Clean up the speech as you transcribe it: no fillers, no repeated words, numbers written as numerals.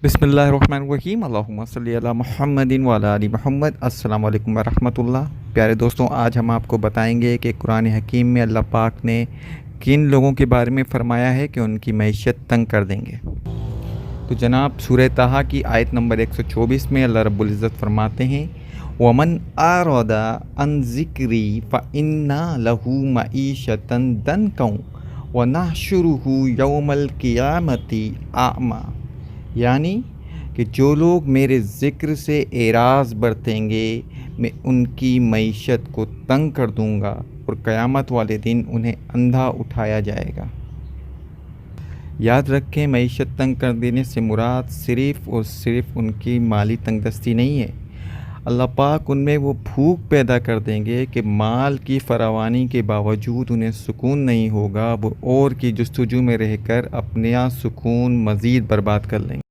बिस्मिल्लाहिर्रहमानिर्रहीम अल्लाहुम्मा सल्ली अला मुहम्मदिन व अला आलि मुहम्मद। अस्सलाम वालेकुम व रहमतुल्लाह। प्यारे दोस्तों, आज हम आपको बताएंगे कि कुरान हकीम में अल्लाह पाक ने किन लोगों के बारे में फ़रमाया है कि उनकी मईशत तंग कर देंगे। तो जनाब सूरह ताहा की आयत नंबर 124 में अल्लाह रब्बुल इज़्ज़त फरमाते हैं, वमन आरदा अन ज़िक्री फ़इन्ना लहू मईशतन दनकौ व नहशुरुहु यौमल क़ियामति आमा। यानी कि जो लोग मेरे ज़िक्र से एराज़ बरतेंगे मैं उनकी मईशत को तंग कर दूंगा और क़यामत वाले दिन उन्हें अंधा उठाया जाएगा। याद रखें, मईशत तंग कर देने से मुराद सिर्फ़ और सिर्फ उनकी माली तंगदस्ती नहीं है। अल्लाह पाक उनमें वो भूख पैदा कर देंगे कि माल की फरावानी के बावजूद उन्हें सुकून नहीं होगा। वो और की जस्तजू में रहकर अपना सुकून मज़ीद बर्बाद कर लेंगे।